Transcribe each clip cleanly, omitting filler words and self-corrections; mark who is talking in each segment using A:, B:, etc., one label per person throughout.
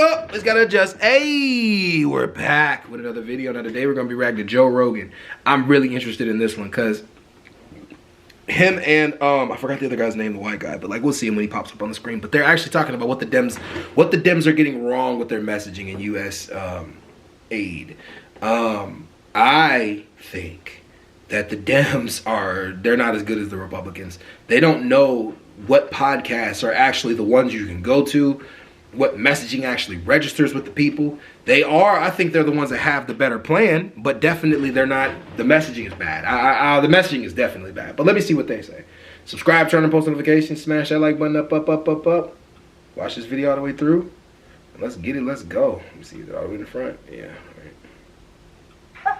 A: up? It's gotta adjust. Hey, we're back with another video. Now today we're gonna be reacting to Joe Rogan. I'm really interested in this one because him and I forgot the other guy's name, the white guy, but like we'll see him when he pops up on the screen. But they're actually talking about what the Dems are getting wrong with their messaging in USAID. I think that the Dems they're not as good as the Republicans. They don't know what podcasts are actually the ones you can go to, what messaging actually registers with the people. I think they're the ones that have the better plan, but definitely they're not. The messaging is bad. The messaging is definitely bad. But let me see what they say. Subscribe, turn on post notifications, smash that like button up. Watch this video all the way through. Let's get it, let's go. Let me see, is it all the way in the front? Yeah, right.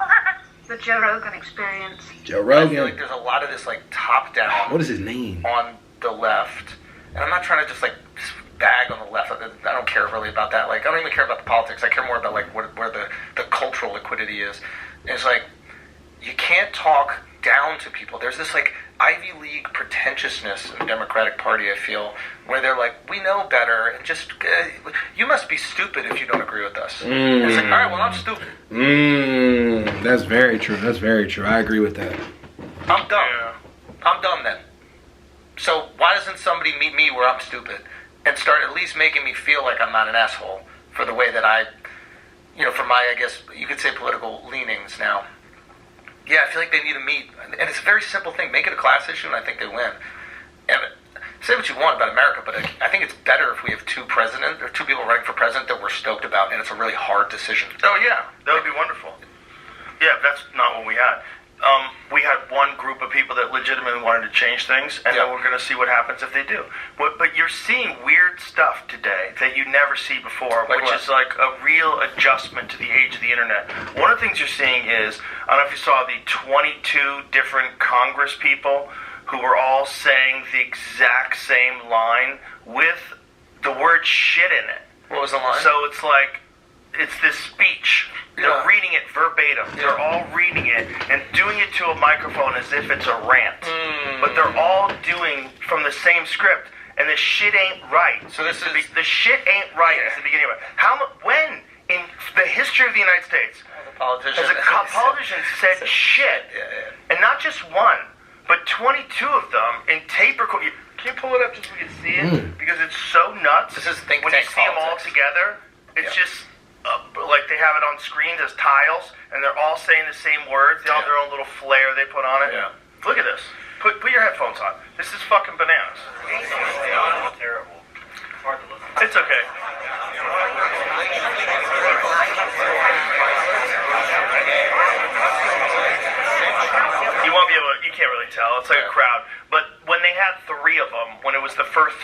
B: The Joe Rogan experience.
A: Joe Rogan.
C: I feel like there's a lot of this like top down.
A: What is his name?
C: On the left. And I'm not trying to just bag on the left. I don't care really about that. Like, I don't even care about the politics. I care more about like where the cultural liquidity is. And it's like, you can't talk down to people. There's this like Ivy League pretentiousness in the Democratic Party, I feel, where they're like, we know better, and just, you must be stupid if you don't agree with us. And it's like, all right, well, I'm stupid.
A: That's very true. That's very true. I agree with that.
C: I'm dumb. Yeah. I'm dumb then. So why doesn't somebody meet me where I'm stupid and start at least making me feel like I'm not an asshole for the way that for my, I guess, you could say political leanings now. Yeah, I feel like they need to meet. And it's a very simple thing. Make it a class issue, and I think they win. And say what you want about America, but I think it's better if we have two people running for president that we're stoked about, and it's a really hard decision.
D: Oh, yeah. That would be wonderful. Yeah, that's not what we had. We had one group of people that legitimately wanted to change things, and then we're going to see what happens if they do. But you're seeing weird stuff today that you never see before, which is like a real adjustment to the age of the internet. One of the things you're seeing is, I don't know if you saw the 22 different Congress people who were all saying the exact same line with the word shit in it.
C: What was the line?
D: So it's like, it's this speech. They're reading it verbatim. They're all reading it and doing it to a microphone as if it's a rant. But they're all doing from the same script, and the shit ain't right.
C: So this is
D: the shit ain't right at the beginning of it. When in the history of the United States has a politician said shit, and not just one, but 22 of them in tape record? Can you pull it up just so we can see it? Because it's so nuts.
C: This is think
D: when you see them all together, it's just. Like they have it on screens as tiles, and they're all saying the same words. They all have their own little flair they put on it.
C: Yeah.
D: Look at this. Put your headphones on. This is fucking bananas. Terrible. Hard to listen. It's okay. You won't be able to, you can't really tell. It's like a crowd. But when they had three of them, when it was the first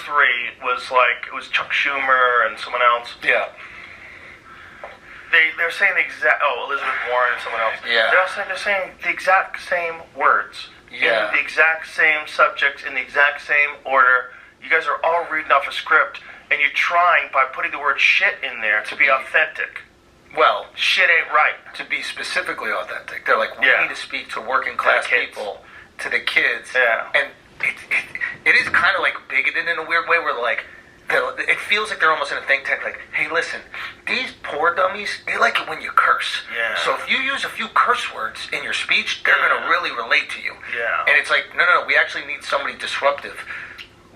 D: three, was like, it was Chuck Schumer and someone else.
C: Yeah.
D: They're saying the exact, Elizabeth Warren and someone else.
C: Yeah.
D: They're saying the exact same words.
C: Yeah.
D: In the exact same subjects, in the exact same order. You guys are all reading off a script, and you're trying, by putting the word shit in there, to be authentic.
C: Well,
D: shit ain't right.
C: To be specifically authentic. They're like, we need to speak to working class people, to the kids.
D: Yeah.
C: And it is kind of like bigoted in a weird way, where like, it feels like they're almost in a think tank, like, hey, listen, these poor dummies, they like it when you curse.
D: Yeah.
C: So if you use a few curse words in your speech, they're going to really relate to you.
D: Yeah.
C: And it's like, no, we actually need somebody disruptive.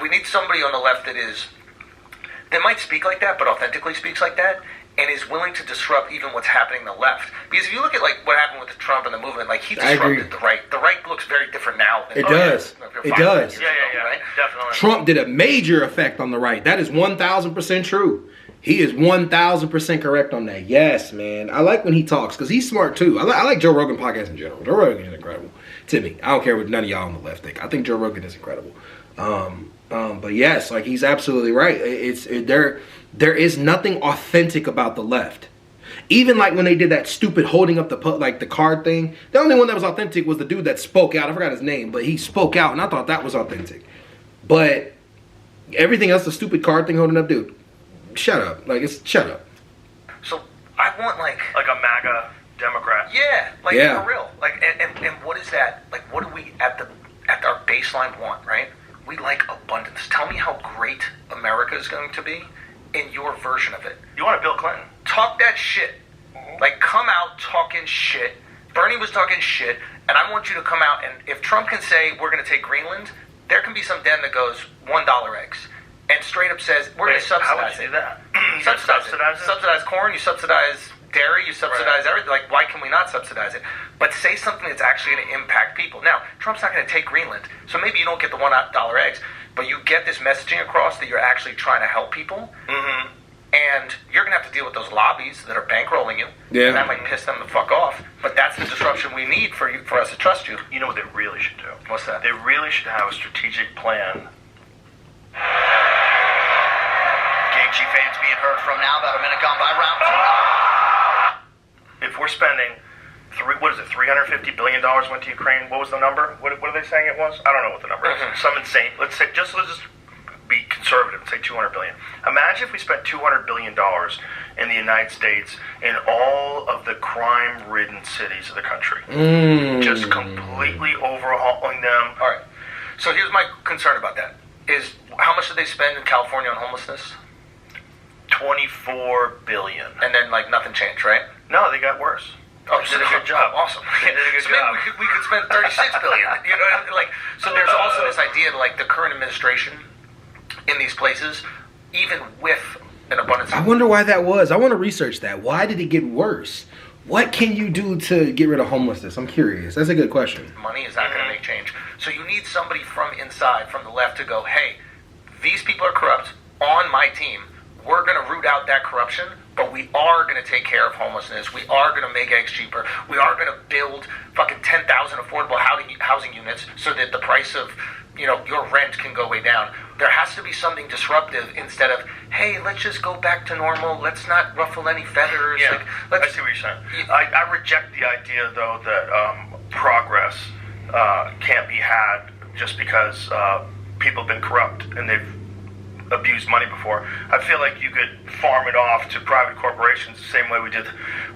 C: We need somebody on the left that might speak like that, but authentically speaks like that, and is willing to disrupt even what's happening on the left. Because if you look at like what happened with Trump and the movement, like he disrupted the right. The right looks very different now.
A: It does.
C: It does.
D: Yeah, right? Definitely.
A: Trump did a major effect on the right. That is 1,000% true. He is 1,000% correct on that. Yes, man. I like when he talks because he's smart too. I like Joe Rogan podcast in general. Joe Rogan is incredible to me. I don't care what none of y'all on the left think. I think Joe Rogan is incredible. But yes, like he's absolutely right. There is nothing authentic about the left. Even like when they did that stupid holding up the card thing, the only one that was authentic was the dude that spoke out. I forgot his name, but he spoke out, and I thought that was authentic. But everything else, the stupid card thing holding up, dude, shut up. Shut up.
C: So I want like
D: a MAGA Democrat.
C: Yeah, for real. Like, and what is that? Like, what do we at our baseline want? Right? We like abundance. Tell me how great America is going to be, in your version of it.
D: You want a Bill Clinton?
C: Talk that shit. Like, come out talking shit. Bernie was talking shit, and I want you to come out, and if Trump can say, we're going to take Greenland, there can be some Dem that goes, $1 eggs, and straight up says, we're going to subsidize
D: How would you do that?
C: Subsidize it. Subsidize corn, you subsidize dairy, you subsidize everything. Like, why can we not subsidize it? But say something that's actually going to impact people. Now, Trump's not going to take Greenland, so maybe you don't get the $1 eggs, but you get this messaging across that you're actually trying to help people. Mm-hmm. And you're going to have to deal with those lobbies that are bankrolling you.
A: Yeah.
C: And that might piss them the fuck off. But that's the disruption we need for us to trust you.
D: You know what they really should do?
C: What's that?
D: They really should have a strategic plan.
E: KG fans being heard from now, about a minute gone by, round two.
D: If we're spending, $350 billion went to Ukraine. What was the number? What are they saying it was? I don't know what the number is. Some insane. Let's just be conservative and say $200 billion. Imagine if we spent $200 billion in the United States in all of the crime-ridden cities of the country. Just completely overhauling them.
C: All right. So here's my concern about that. Is how much did they spend in California on homelessness?
D: $24 billion.
C: And then, like, nothing changed, right?
D: No, they got worse.
C: Oh,
D: They did a good job.
C: Awesome.
D: They did a good
C: so
D: job.
C: maybe we could spend $36 billion. You know, like, so there's also this idea that, like, the current administration in these places, even with an abundance.
A: I wonder why that was. I want to research that. Why did it get worse? What can you do to get rid of homelessness? I'm curious. That's a good question.
C: Money is not going to make change. So you need somebody from inside, from the left, to go, hey, these people are corrupt on my team. We're going to root out that corruption, but we are going to take care of homelessness. We are going to make eggs cheaper. We are going to build fucking 10,000 affordable housing units so that the price of, you know, your rent can go way down. There has to be something disruptive instead of, hey, let's just go back to normal. Let's not ruffle any feathers.
D: Yeah,
C: like,
D: I see what you're saying. I reject the idea, though, that progress can't be had just because people have been corrupt and they've abused money before. I feel like you could farm it off to private corporations the same way we did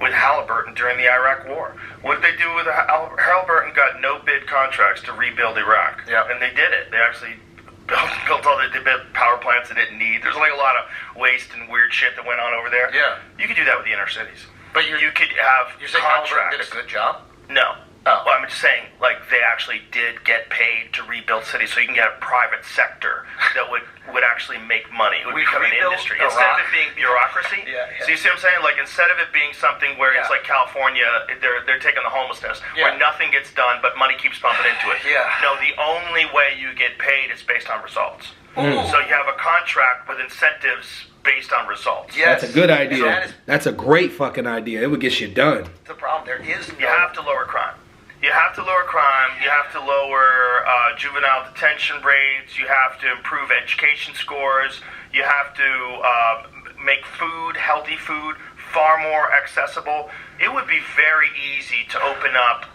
D: with Halliburton during the Iraq War. What did they do with Halliburton? Got no bid contracts to rebuild Iraq.
C: Yeah.
D: And they did it. They actually built all they built power plants they didn't need. There's like a lot of waste and weird shit that went on over there.
C: Yeah.
D: You could do that with the inner cities.
C: But you
D: could have
C: you're saying Halliburton
D: contracts.
C: did a good job?
D: No.
C: Oh.
D: Well, I'm just saying, like, they actually did get paid to rebuild cities, so you can get a private sector that would actually make money. It would
C: We
D: become an
C: rebuilt
D: industry.
C: Iraq.
D: Instead of it being bureaucracy.
C: Yeah.
D: So you see what I'm saying? Like, instead of it being something where it's like California, they're taking the homelessness, where nothing gets done, but money keeps pumping into it.
C: Yeah.
D: No, the only way you get paid is based on results. So you have a contract with incentives based on results.
C: Yes.
A: That's a good idea.
C: That is
A: That's a great fucking idea. It would get shit done.
C: the problem. There is no...
D: You have to lower crime. You have to lower crime. You have to lower juvenile detention rates. You have to improve education scores. You have to make food, healthy food, far more accessible. It would be very easy to open up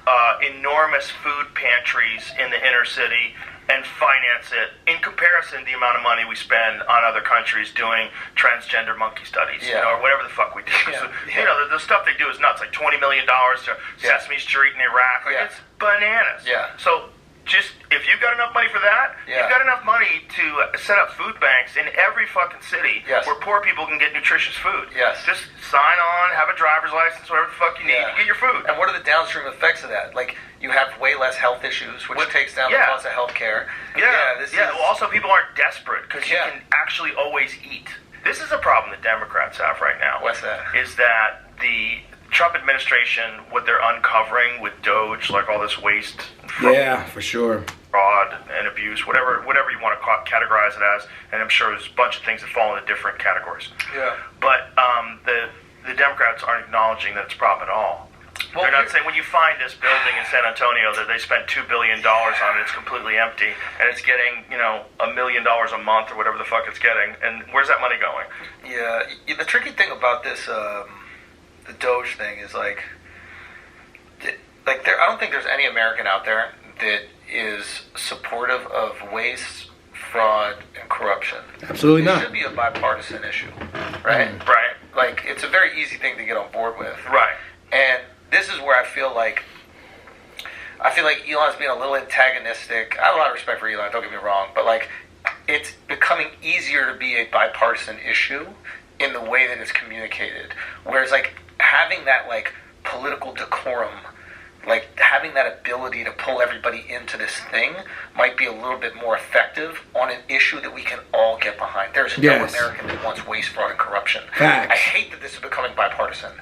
D: enormous food pantries in the inner city and finance it in comparison to the amount of money we spend on other countries doing transgender monkey studies, or whatever the fuck we do.
C: Yeah.
D: So, you know, the stuff they do is nuts, like $20 million to Sesame Street in Iraq. Like, it's bananas.
C: Yeah.
D: So just, if you've got enough money for that, you've got enough money to set up food banks in every fucking city where poor people can get nutritious food.
C: Yes.
D: Just sign on, have a driver's license, whatever the fuck you need, you get your food.
C: And what are the downstream effects of that? Like, you have way less health issues, which takes down the cost of health care.
D: Well, also, people aren't desperate because you can actually always eat. This is a problem the Democrats have right now.
C: What's that?
D: Is that the Trump administration, what they're uncovering with Doge, like all this waste,
A: Yeah, for sure.
D: fraud, and abuse, whatever you want to categorize it as, and I'm sure there's a bunch of things that fall into different categories.
C: Yeah.
D: But the Democrats aren't acknowledging that it's a problem at all.
C: Well,
D: they're not saying when you find this building in San Antonio that they spent $2 billion on it, it's completely empty, and it's getting, $1 million a month or whatever the fuck it's getting, and where's that money going?
C: Yeah, the tricky thing about this, the Doge thing is I don't think there's any American out there that is supportive of waste, fraud, and corruption.
A: Absolutely
C: It
A: not.
C: should be a bipartisan issue, right?
D: Right.
C: Like, it's a very easy thing to get on board with.
D: Right.
C: And this is where I feel like Elon's being a little antagonistic. I have a lot of respect for Elon, don't get me wrong, but it's becoming easier to be a bipartisan issue in the way that it's communicated. Whereas, like, having that, like, political decorum, like, having that ability to pull everybody into this thing might be a little bit more effective on an issue that we can all get behind. There's no American that wants waste, fraud, and corruption.
A: Facts.
C: I hate that this is becoming bipartisan.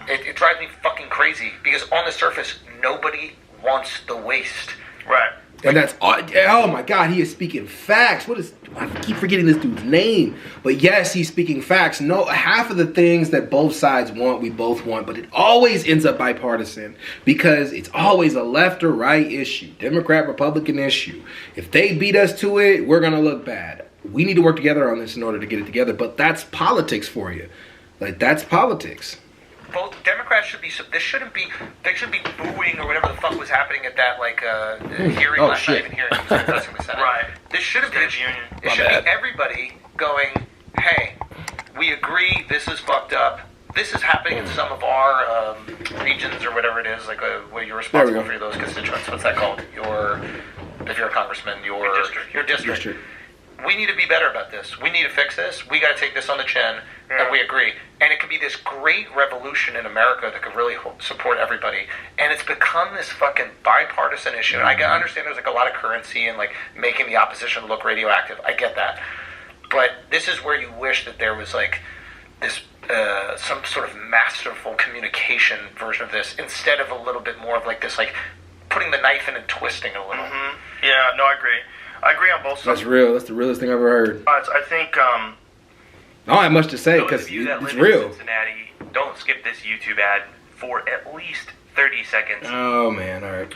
C: It drives me fucking crazy because on the surface, nobody wants the waste.
D: Right.
A: And that's, oh my God, he is speaking facts. I keep forgetting this dude's name. But yes, he's speaking facts. No, half of the things that both sides want, we both want. But it always ends up bipartisan because it's always a left or right issue. Democrat, Republican issue. If they beat us to it, we're going to look bad. We need to work together on this in order to get it together. But that's politics for you. Like, that's politics.
C: Both Democrats should be. They shouldn't be booing or whatever the fuck was happening at that hearing last night. Even hearing
D: right.
C: This shouldn't be.
D: Union.
C: It should be everybody going, "Hey, we agree. This is fucked up. This is happening in some of our regions or whatever it is. Like where you're responsible for those constituents. What's that called? If you're a congressman, your district. We need to be better about this. We need to fix this. We got to take this on the chin, and we agree. And it could be this great revolution in America that could really support everybody. And it's become this fucking bipartisan issue. And I understand there's like a lot of currency in like making the opposition look radioactive. I get that. But this is where you wish that there was like this some sort of masterful communication version of this instead of a little bit more of like this like putting the knife in and twisting a little.
D: Yeah, no, I agree. I agree on both sides.
A: That's real. That's the realest thing I've ever heard.
D: I think.
A: I don't have much to say because it's real.
F: Cincinnati, don't skip this YouTube ad for at least 30 seconds.
A: Oh man, all right.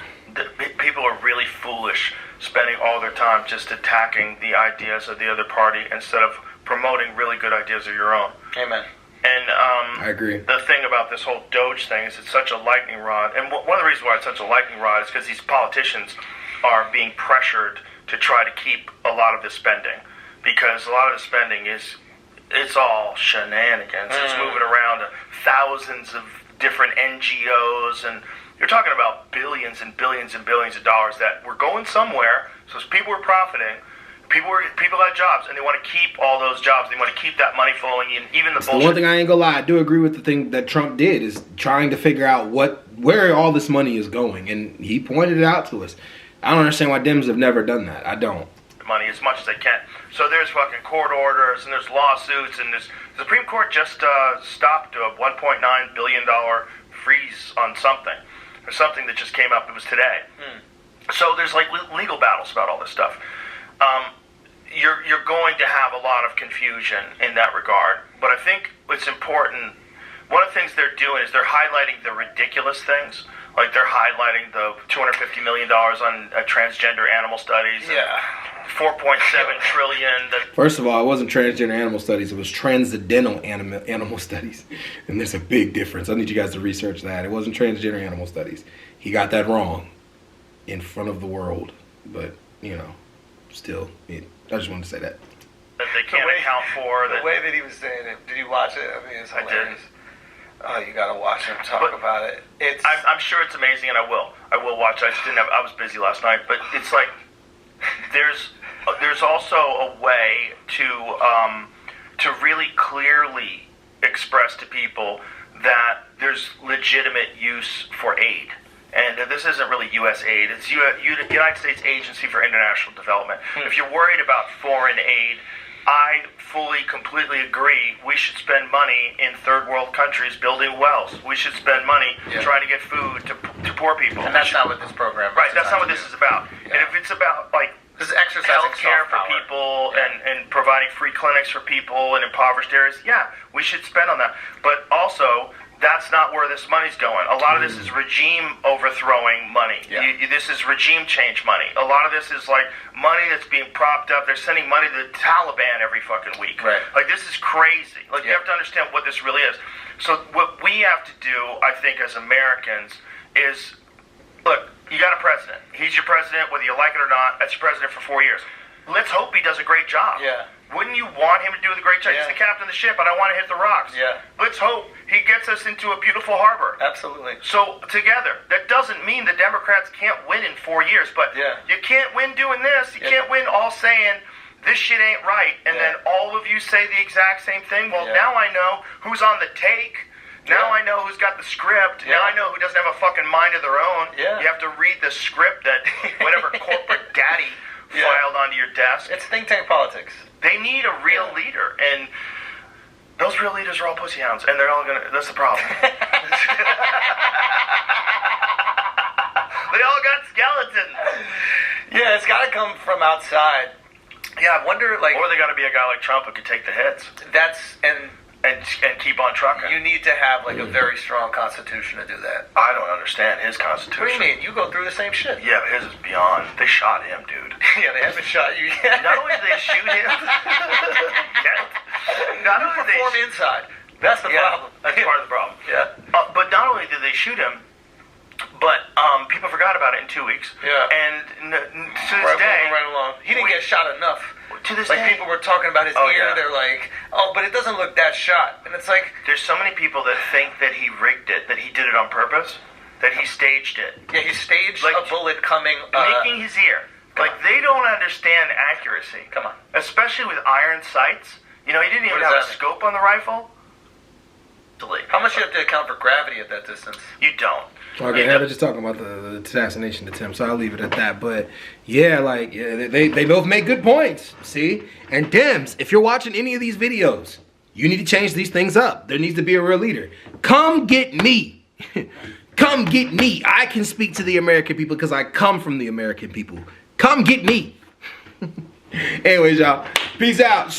D: People are really foolish spending all their time just attacking the ideas of the other party instead of promoting really good ideas of your own.
C: Amen.
D: And
A: I agree.
D: The thing about this whole Doge thing is it's such a lightning rod. And one of the reasons why it's such a lightning rod is because these politicians are being pressured to try to keep a lot of the spending, because a lot of the spending it's all shenanigans. It's moving around to thousands of different NGOs, and you're talking about billions and billions and billions of dollars that were going somewhere. So people were profiting, people had jobs, and they want to keep all those jobs. They want to keep that money flowing in. Even the bullshit.
A: The one thing I ain't gonna lie, I do agree with the thing that Trump did is trying to figure out where all this money is going, and he pointed it out to us. I don't understand why Dems have never done that. I don't.
D: Money as much as they can. So there's fucking court orders and there's lawsuits and the Supreme Court just stopped a $1.9 billion freeze on something that just came up. It was today. So there's like legal battles about all this stuff. You're going to have a lot of confusion in that regard, but I think it's important. One of the things they're doing is they're highlighting the ridiculous things. Like they're highlighting the $250 million on transgender animal studies.
C: Yeah.
D: 4.7 trillion.
A: First of all, it wasn't transgender animal studies. It was transcendental animal studies. And there's a big difference. I need you guys to research that. It wasn't transgender animal studies. He got that wrong in front of the world. But, still, I just wanted to say that.
D: That they can't account for.
C: The way that he was saying it. Did you watch it? I mean, it's hilarious. Oh, you gotta watch him talk about it.
D: I'm sure it's amazing, and I will watch. I was busy last night, but it's like there's also a way to really clearly express to people that there's legitimate use for aid, and this isn't really USAID. It's United States Agency for International Development. If you're worried about foreign aid, I fully, completely agree. We should spend money in third world countries building wells. We should spend money trying to get food to poor people.
C: And that's not what this program is.
D: Right, that's not what this is about. Yeah. And if it's about, like,
C: this is exercising
D: health care for people and providing free clinics for people in impoverished areas, we should spend on that. But also, that's not where this money's going. A lot of this is regime overthrowing money. Yeah. This is regime change money. A lot of this is like money that's being propped up. They're sending money to the Taliban every fucking week.
C: Right.
D: Like, this is crazy. Like, you have to understand what this really is. So what we have to do, I think, as Americans is, look, you got a president. He's your president, whether you like it or not. That's your president for 4 years. Let's hope he does a great job.
C: Yeah.
D: Wouldn't you want him to do the great job?
C: Yeah.
D: He's the captain of the ship. I don't want to hit the rocks.
C: Yeah.
D: Let's hope he gets us into a beautiful harbor.
C: Absolutely.
D: So, together. That doesn't mean the Democrats can't win in 4 years, but you can't win doing this. You can't win all saying this shit ain't right, and then all of you say the exact same thing. Well,
C: Yeah.
D: now I know who's on the take. Now
C: Yeah.
D: I know who's got the script.
C: Yeah.
D: Now I know who doesn't have a fucking mind of their own.
C: Yeah.
D: You have to read the script that whatever corporate daddy filed onto your desk.
C: It's think tank politics.
D: They need a real leader, and those real leaders are all pussy hounds, and they're all gonna. That's the problem. They all got skeletons.
C: Yeah, it's got to come from outside. Yeah, I wonder, like,
D: Or they got to be a guy like Trump who could take the hits
C: that's
D: and keep on trucking.
C: you need to have like a very strong constitution to do that.
D: I don't understand his constitution.
C: What do you mean? You go through the same shit.
D: Yeah, but his is beyond. They shot him, dude.
C: Yeah, they haven't shot you yet.
D: Not only did they shoot him, not only did they
C: Perform inside. That's the problem.
D: That's part of the problem.
C: Yeah.
D: But not only did they shoot him, but people forgot about it in 2 weeks.
C: Yeah.
D: And to this
C: Right,
D: day,
C: moving right along. He didn't get shot enough.
D: to this
C: Like
D: day,
C: people were talking about his
D: Oh,
C: ear,
D: yeah.
C: they're like, "Oh, but it doesn't look that shot," and it's like,
D: there's so many people that think that he rigged it, that he did it on purpose, that he staged it,
C: yeah, he staged
D: Like,
C: a bullet coming.
D: making his ear. Like, they don't understand accuracy.
C: Come on.
D: Especially with iron sights. You know, he didn't even
C: What does
D: have a
C: that mean?
D: scope on the rifle.
C: How much do you have to account for gravity at that distance?
D: You don't.
A: Okay,
D: You
A: I
D: don't.
A: was just talking about the assassination attempt, so I'll leave it at that. But yeah, like they both make good points. See, and Dems, if you're watching any of these videos, you need to change these things up. There needs to be a real leader. Come get me. Come get me. I can speak to the American people because I come from the American people. Come get me. Anyways, y'all, peace out.